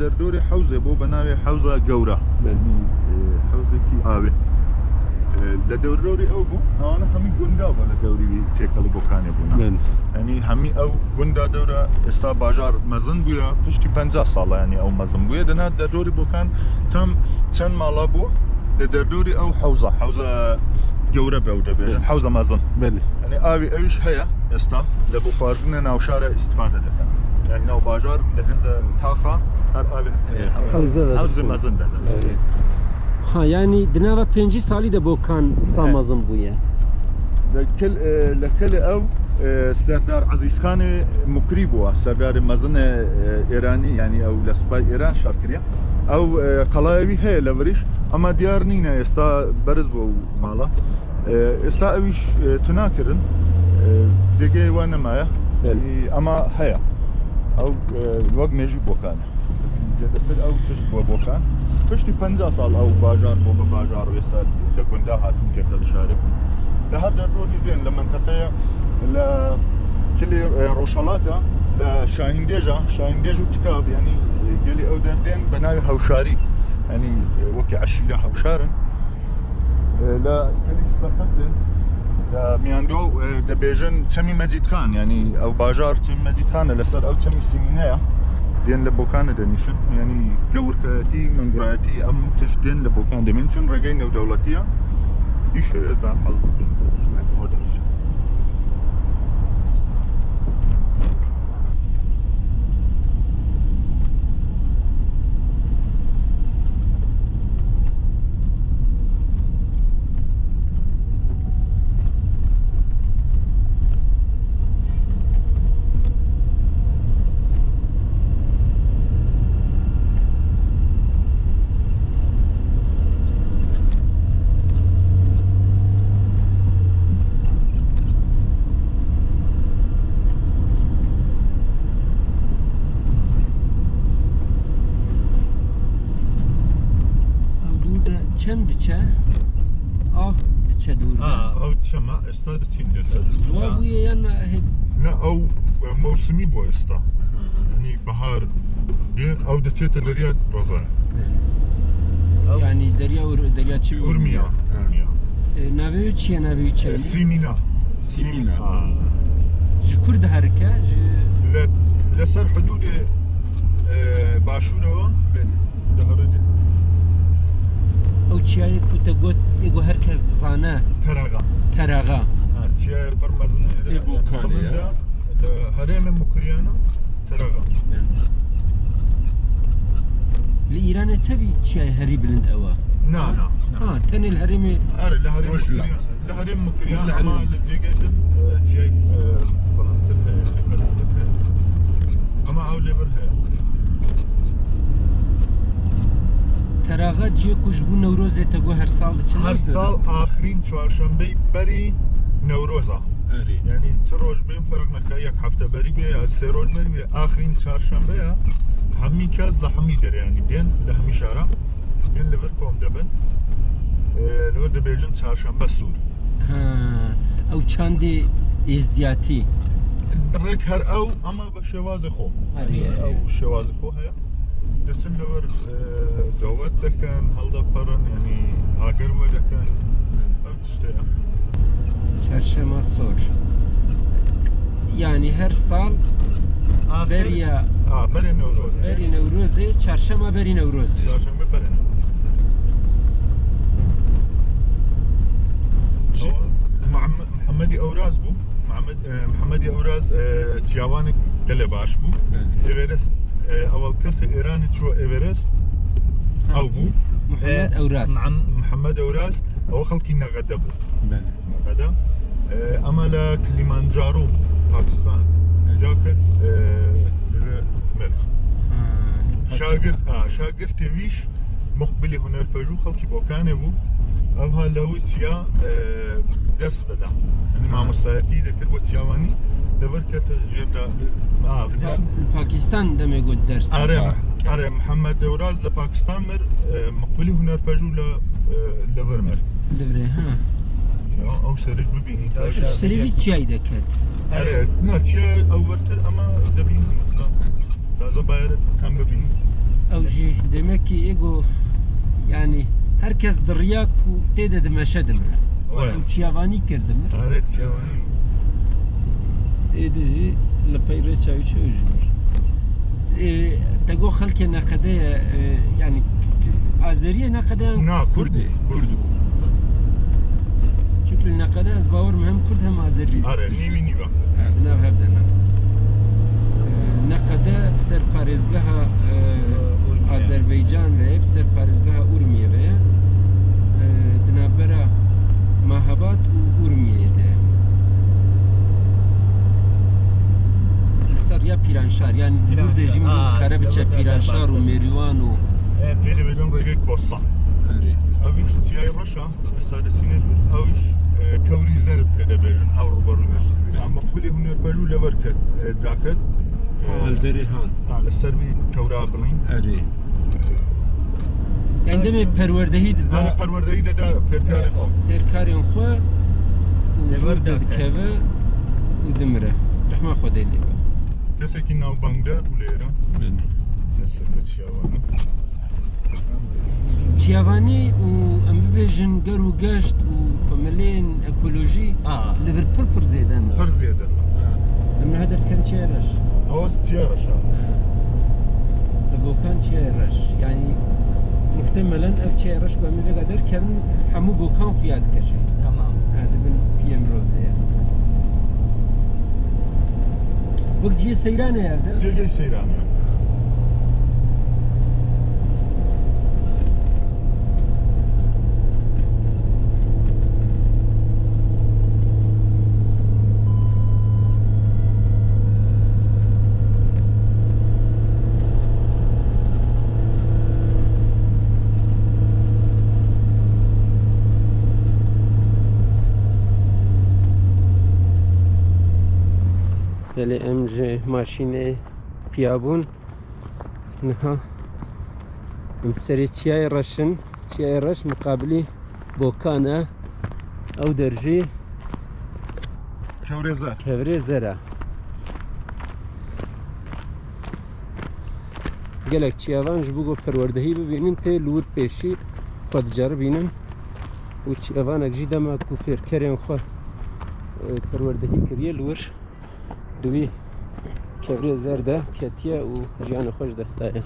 دەردۆری حەوزێ بۆ بەناوێ حەوزە گەورە حەوزێکی ئاوێ لە دەوردۆری ئەو بوو ئەوانە هەمی گوندا بوو لە دەوری تێکەڵی بۆکانێ بوون ینی هەمی ئەو گوندا دەورە ئێستا باژار مەزن بووە پشتی 50 ساڵە ینی ئەو مەزن بووە دەنا دەردۆری بۆکان تام چەند ماڵا بوو لە دەردۆری ئەو حەوزە گەورە بەو دەبێت حەوزە مەزن ینی ئاوی ئەویش هەیە ئێستا لە بۆ خواردنە ناوشارە ئیسفادە دەکەن ینی ناو باژار لە هێندە تاخە هەر ئاوی حەوزە مەزن دەبێت ها yani dinava 5 sali de bokan samazın bu ya. لكل أو سردار عزيز خان مكريبوا سردار مزن إيراني يعني أو لسباي إيران شاركريا أو قلاوي هي لوريش أما ديار نينا يستا برز بو مالا يستا أويش تناكرن ديجي وانا مايا أما هيا أو وقت نجيب بوكان جدفل أو تجيب بوكان پشتی 50 سال ئەو باژار بۆ بە باژار ئێستا لە گوندا هاتوون تێکە لە شارێک لە هەر دەردۆری دێن لە منتەقەیە لە کلی ڕۆژهەڵاتە لە شاهیندێژ و تکاب ینی گەلی ئەو دەردێن بە ناوی هەوشاری ینی وەکی عەشیرە هەوشارن لە گەلی سەقەت دێن لە میاندۆ دەبێژن چەمی مەجید خان ینی ئەو باژار چەمی مەجید خانە لەسەر ئەو چەمی سیمینەیە دێن لە بۆکانە دەنیشن ینی گەورکەتی منگڕایەتی ئەم تش دێن لە بۆکان دەمێن چون ڕێگەی نێودەوڵەتیە ئیش بە هەڵ دەنیشن Çem diçe, av diçe dur. Av diçe ma esta diçin desa. Zor bu yana hep. Ne av mevsimi bu esta. Yani bahar diye av diçe te derya raza. Yani derya çi Urmiya. Navi çiye navi çi. Simina. Şükür de harika. لسر حدود باشورة دهرد او چیای کوته گوت ایگو هر کس دزانه تراغا چیای پرمزن ایگو کانیه هرم مکریانا تراغا لإيران تبي چیای هری بلند اوا نا ها تن الهرم لهرم مكريان اما لجيجن چیای اما او ليبر هي تراغا جی کوش بو نوروز تگو هر سال دچن هر سال آخرین چهارشنبه بری نوروزا یعنی سه روز بین فرق نکه یک هفته بری بیه یا سه روز بری بیه آخرین چهارشنبه همی کس لهمی داره یعنی دین لهمی شارع دین لور کوم دبن لور دبیجن چهارشنبه سور او چندی ازدیاتی رک هر او اما به شواز خو او شواز خو هیا دسم لور دوات دکن هلدا پرن یعنی آگر و دکن او تشتیا çarşamba sor yani her sal beriya beri Nevruz çarşamba beri Nevruz محمدی اوراز بو محمدی اوراز تیاوانی گله باش بو اورست اول کس ایرانی چو اورست او بو محمد اوراز نعم محمد اوراز او خلقی نغده بو نغده اما لكليمانجارو باكستان لكن مر شاگرد تویش مقبلی هنر پژو خلقی بوکانه بو اوها لوچیا درس داده یعنی ما مستعدی دکر بو تیاوانی لورکت جدا پاکستان دمی گود درس آره محمد اوراز لپاکستان مر مقبلی هنر پژو لورمر لوره ها او سرج ببینی سریوی چیای دکت آره نه چیای اولتر اما دبینی مثلا تازه باید کم ببینی او جي demek ki ego yani herkes dıryak ku tede demeşedim. O çiyavani kirdim. Evet çiyavani. Edici lepeyre çayı çözmüş. Tego halke ne kadar yani Azeriye ne kadar? Na Kurdi. Çünkü ne kadar az bağır hem Kurd hem Azeri. Are nivi. Adına hevdena. Ne kadar serparezgaha Azerbaycan ve hep serparezgaha Urmiye ve dinabera Mahabat u Urmiye'de. Lisar ya Piranşar yani bu rejim bu Karabiçe Piranşar u Merivan u Televizyonda bir kossa. Evet. Aviş çiyayı başa, istadesiniz aviş kavrizler pedebejin Avrupa ama kulli huner baju leverket daket Alderihan. على السربي كورابلين Evet. Yani demek perverdehi de انا پروردهی ده فرکار خو terkarın xwe û jor dedikeve û dimire. Rehma Xwedê lê be. کسی ناو بانگدار و لیران کسی که چیاوانی Çiyavani û em bibêjin ger û geşt û komelên ekolojî li vir pir zêde me. پر زیاده Em ne hedef dikin çiya reş. آواز چیارشا Li bokan çiya reş. Yani muhtemelen ev çiya reş ku em ê vega derkevin hemû bokan xuya dikeşe. Tamam. Dibin PM Road'e. Bak ciye seyran evde. جگه سیرانی Hele emce maşine piyabun neha seri çiyay raşın çiyay raş mukabili bokana ev derji کورزه kevre zera gelek çiyavan ji bu go perwerdehi bibînin tê lûr pêşî xwe diceribînin û çiyavanek jî dema ku fêrkerên xwe perwerdehî kiriye lûr دوی کبری زرده کتیه و جیان خوش دستایه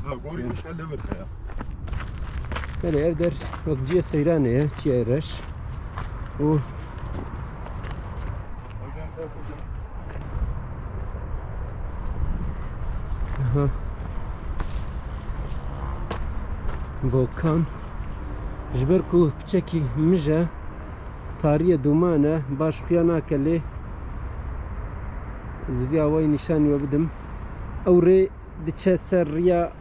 ها گوری مشکل لبر کیا بله ار در وقت جیه سیرانه چیه رش و بوکان جبر کو بچکی مجه تاریه دومانه باش خیانه کلی از بی آوای نشانی و بدم او ری دچه سر ریا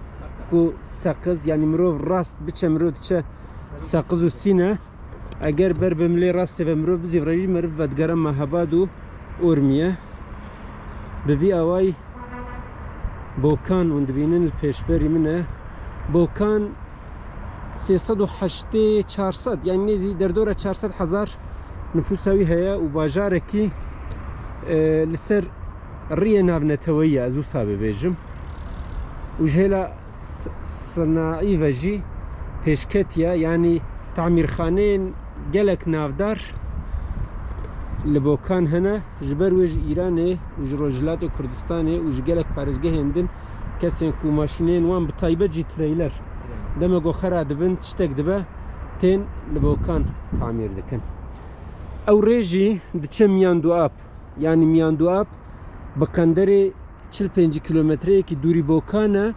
کو سقز یعنی مروف راست بچه مروف دچه سقز و سینه اگر بر بملی راست و مروف بزی ورجی مروف بدگرم مهباد و ارمیه بی آوای بوکان اون دبینن الپیشبری منه بوکان 308 400 yani nezi der dora 400,000 nüfusavi heye u bajareki لسر ريه نابنتويه ازو صابي بيجم وجهلا صناعي وجي بيشكتيا يعني تعمير خانين جلك نافدار لبوكان هنا جبر وج ايراني وج روجلات كردستاني وج جلك بارزگه هندن كسين كو ماشينين وان بتايبه جي تريلر دمغو خرا دبن تشتك دبه تين لبوكان تعمير دكن او ريجي دچم ياندو اب yani Miyanduap bakandere 45 kilometre ki duri bokana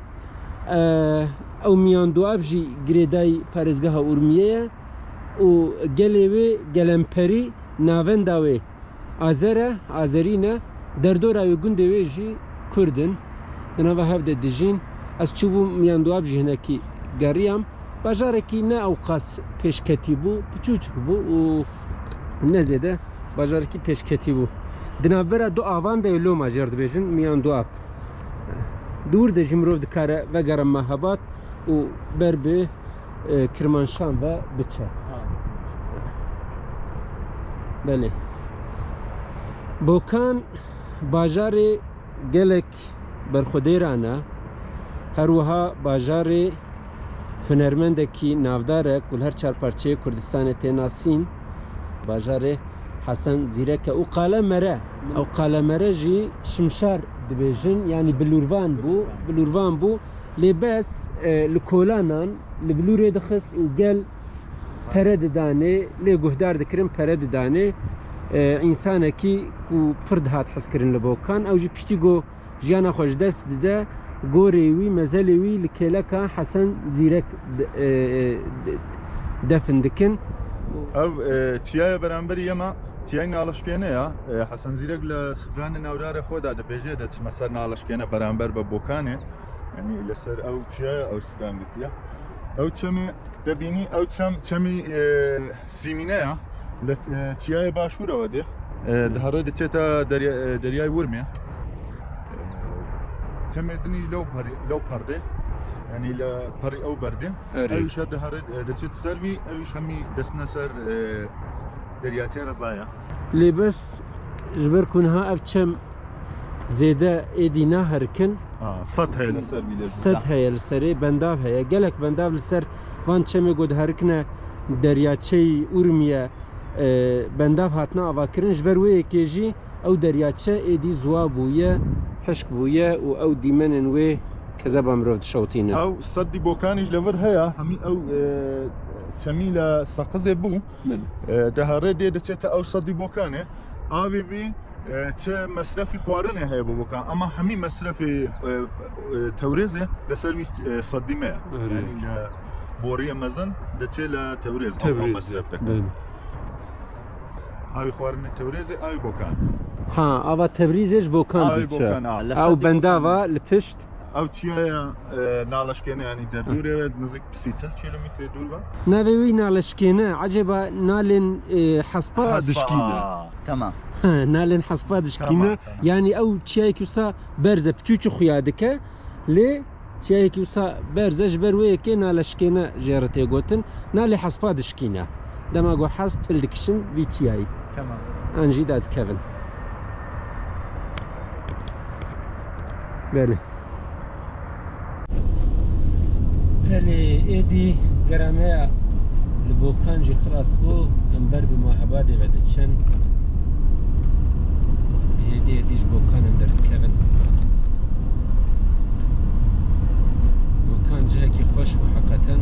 او Miyanduap ji greday parezgaha Urmiye o gelevi gelemperi navenda ve azerine derdora ve günde ji Kurdin dana havde dijin az çubu Miyanduap ji heneki gariyam bajareki ne avqas peşketi bu küçük bu o nezede bajareki peşketi bu Dinavera do avan de lo majer dibêjin miyan do ap. Dur de jimrov dikare vegere mehebat û ber bi Kirmanşan ve biçe. Belê. Bokan bajarê gelek berxwedêran e هەروەها باژارێ هونەرمەندێکی ناودارە کول هەر چارپارچەیە کوردستانê تێناسین باژارێ حەسەن زیرەکە و قالەمەرە ئەو قالەمەرە ژی شمشار دبێژن ینی بلوروان بوو لێ بەس li kolanan li bilûrê dixist û gel pere didanê lê guhdar dikirin pere didanê însanekî ku pir dihat hezkirin li bokan ew jî piştî got jiyana xwe ji dest dide gorê wî mezelê wî li kêleka Hesen Zîrek defin dikin. Ev çiyaya beramberî yema çiyayê naleşkêne ya Hesen Zîrek li stranê newdarê xwe da dibêje de çime ser naleşkêne beramber be bokanê yani li ser ew çiyaya ew stran ditiye ew çemê debînî ew çemî zîmîne ya li çiyayê başûr ew de dihere diçêta deryayê Urmiye çemê dinî lew perdê yani li perî ew berdê ew şer dihere diçêt ser wî ew îş hemî destine ser deryatê Rezaya Lê bes ji ber ku niha ev çem zêde êdî naherikin sed heye li ser wî sed heye li serê bendav heye gelek bendav li ser van çemê got herikine deryaçeyî Urmiye bendav hatine avakirin ji ber wê yekê jî ew deryaçe êdî ziwa bûye hişk bûye û ew dîmenên wê kezeba mirov dişewtînin ew sedî bokanî ji li vir heye hemî ew çemî li Seqizê bû dihere dê diçête ew sedî bokanê avê wî çe mesrefî xwarinê heye bu bokan ama hemî mesrefê Tewrêzê li ser wî sedî me ye yani li boriyê mezin diçê li Tewrêz mesref dikin avê xwarinê Tewrêzê avê bokan ha ava Tebrizê ji bokan avê diçe bokan ew bendava li pişt ew çiyaya naleşkêne yani derdûrê nizik 30 kilometre dûr ve navê wî naleşkêne acaba nalên hespa dişkîne Tamam. nalên hespa dişkîne yani ew çiyayekî wisa berze piçûçû xuya dike lê çiyayekî wisa berze ji ber wê yekê naleşkêne jê re tê gotin nalê hespa dişkîne dema got hesp pil dikişin vî çiyayî Tamam. an jî da dikevin belê Pelê êdî gerameya li bokan jî xilas bû em ber bi Mahabadê ve diçin êdî ji bokanin derdikevin bokan cihekî xweş û heqeten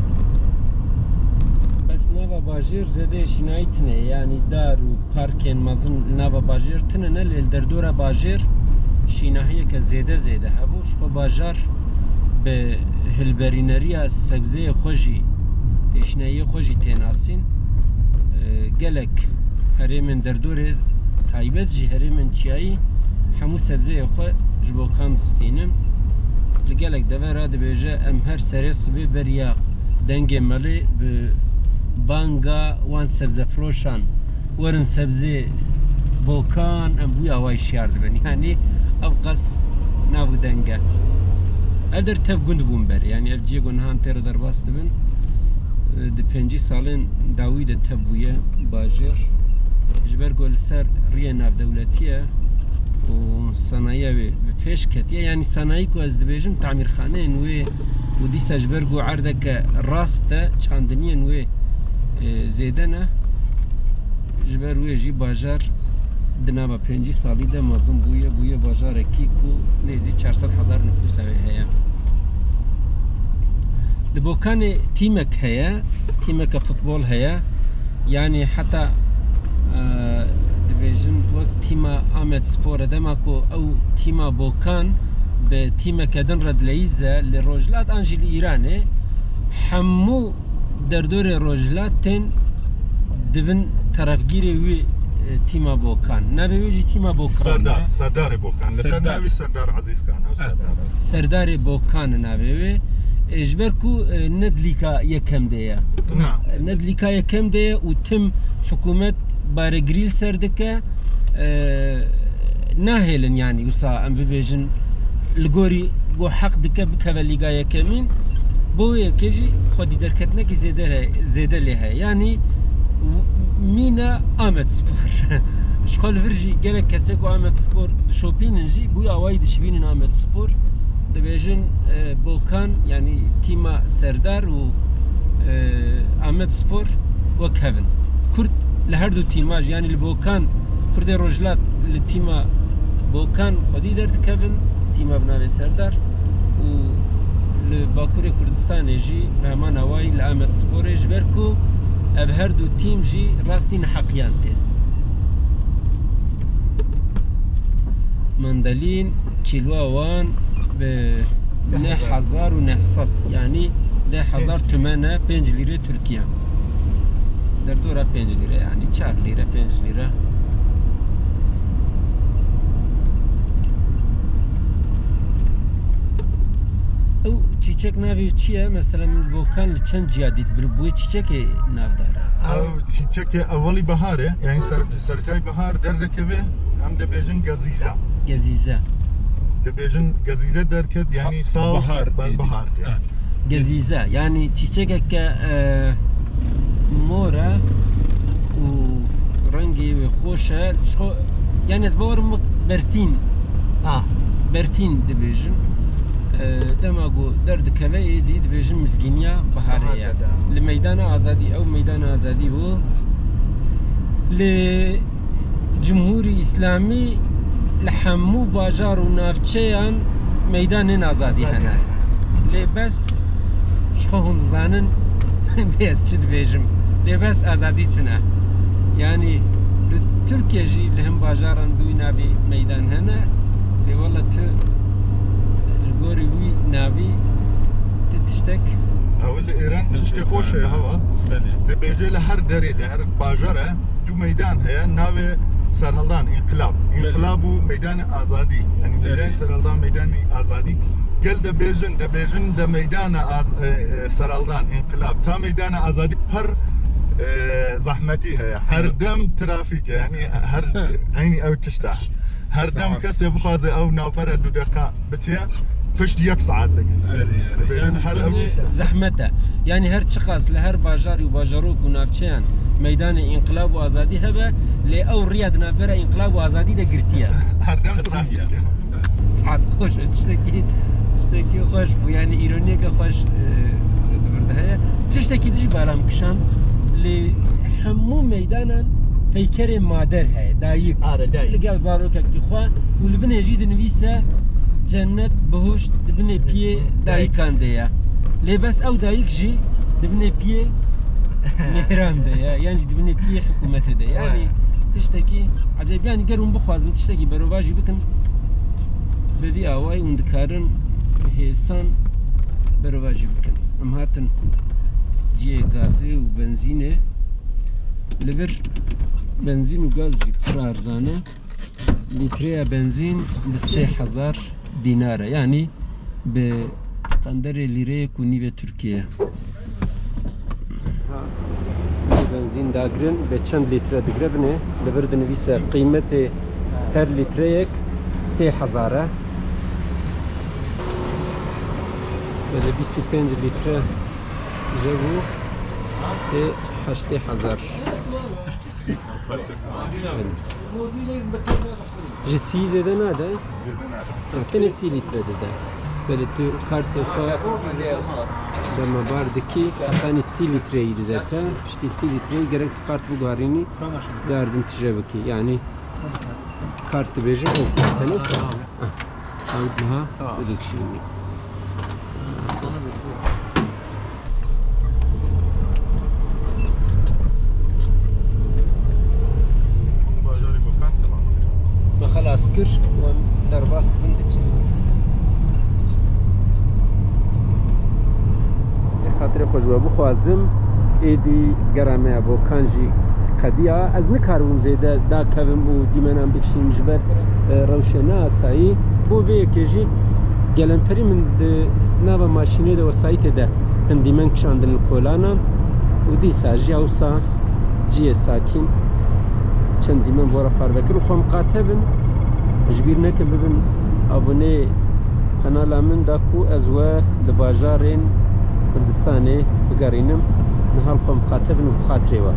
bes nava bajêr zêde şînayî tune yani dar û parkên mezin nava bajêr tune ne lê li derdora bajêr şînahiyeke zêde hebû ji xwe bajar bi hilberîneriya sebzeyê xwe jî têşineyê xwe jî tênasîn gelek herêmên derdorê taybet jî herêmên çiyayî hemû sebzeyê xwe ji bokan distînin li gelek dever ra dibêje em her serê sibê beriya dengê melê bi banga wan sebzefiroşan werin sebzê bokan em bûya wayî şiyar dibin yani ev qas nav denge ev der tev gund bûn ber yani ev ciyê nihan tê re derbas dibin di 5 salên dawî de tev bûye bajêr ji ber ku li ser riyê navdewletî û sanayiya wê bi pêş ketiye yani sanayî ku ez dibêjim tamîrxaneyên wê û dîsa ji ber ku erdeke rast e çandiniyên wê zêde ne ji ber wê jî bajar di nava 5 salî de mezin bûye bajarekî ku nêzî 400,000 nüfûs ew heye li bokanê tîmek heye tîmeke futbol heye yani heta dibêjin wek tîma Amed Spor e dema ku ew tîma bokan bi tîmeke din re dileyîze li Rojhilat an jî li Îranê hemû derdorê Rojhilat tên divin terefgirê wê tîma bokan navê wê jî tîma bokan Serdarê bokan li ser navê Serdar Ezîzxan Serdarê bokan navê wê ji ber ku ne dilîka yekem de ye ne dilîka yekem de ye û tim hikûmet baregirî li ser dike nahêlin yani wisa em bibêjin li gorî got heq dike bikeve lîga yekemîn bo wê yekê jî xwedî derketinekî zêde lê heye yani mîna Amed Spor ji xwe li vir jî gelek kesek ku Amed Spor dişopînin jî bûya wayî dişibînin Amed Spor دبیجن بولکان یعنی تیما سردار و آمد سپور و کهون کرد لهر دو تیماج یعنی البولکان کرد روجلات لتیما بولکان خودی درد کهون تیما بناوی سردار و لباکور کردستان جی رحمان هوایی لآمد سپور جبرکو اب هر دو تیم جی راستین حقیان تین مندلين كيلو وان ب 1900 يعني 1800 5 ليرة تركيا در دورة 5 ليرة يعني 4 ليرة 5 ليرة او چیچک ناوی چیه مثلا من البولکان لچند جیادیت بربوی چیچک ناو داره او چیچک اولی بهاره يعني سرتای بهار دردكبه هم دبيجن گزیزه دبيجن قزيزة دركت يعني صال بهار گزیزه يعني چیچک که مورا و رنگی و خوشه يعني از باورم برفين دبيجن دماغو درد كبه دي دبيجن مسكينيا بهارية لميدان آزادي أو ميدان آزادي بو لجمهوري إسلامي لحمو باجار و نافچيان ميدان آزادي هنا لي بس شخوهم زانن بس چه دبيجم لي بس آزادي تنا يعني تركيا جي لهم باجاران دوي نابي ميدان هنا لي والله الجوري وي نابي تشتك اول ايران تشتي خوشه هوا دبيجي لهر دري لهر باجره تو ميدان هي ناوي سرهلدان انقلاب و ميدان آزادي يعني ميدان سرهلدان ميدان آزادي قال دبيجن ده ميدان سرهلدان انقلاب تا ميدان آزادي پر زحمتي هي هر دم ترافيك يعني هر عيني او تشتاح هر دم كسي بخازي او ناوبره دو دقيقة بتيا پشت یک ساعت دقیقه هر زحمته يعني هر شخص لهر باجاري و باجاروك و نافچيان ميدان انقلاب و آزادي هبه لي او رياض نافره انقلاب و آزادي ده گرتيه هر دم ترافيك ساعت خوش تشتكي خوش بو يعني ايرونيك خوش دبرده هي تشتكي دجي بالام كشان لي همو ميدانا هيكر مادر هي دايق لقال زاروك اكتخوا ولبن يجيد نويسه جنت بهوش دبني بيه دايكان ديا لي بس او دايك جي دبني بيه مهران ديا يعني دبني بيه حكومته ديا يعني تشتكي عجيب يعني قرون بخوازن تشتكي برواجي بكن ببي اواي وندكارن هيسان برواجي بكن ام هاتن جي غازي وبنزينه لبر بنزين وغاز قرار زانه لتريا بنزين ب3000 دينار يعني بقندر ليرة كونية تركيا بنزين داقرن بچند لتر دقربنه لبرد نويسه قيمة هر لتريك 3000 بده 25 لتر جابو 8000 جسي زده ناده كان سي لتر ده بله تو کارت خواهد دما باردکی ثاني سي لتر يده تا شتي سي لتر گرک کارت بگارینی داردن تجربه کی يعني کارت بيجي او کارت نفسه عودها ودك شيء خلاص كر ودرباست بندك خاطر خوشبه بخوازم ایدی گرامه ابو کانجی قدیا از نکارم زیده دا کبم و دیمنام بکشیم جبر روشنا سایی بو وی کجی گلنپری من ناو ماشینه ده وسایت ده هندی من کشاندن کولانا و دی ساجی اوسا جی ساکین چندی من بورا پاروکر و خم قاتبن جبیر نکم ببن ابونه کانال من داکو از و لباجارین کردستانه بگارینم نهال خم قاتبن و بخاطره و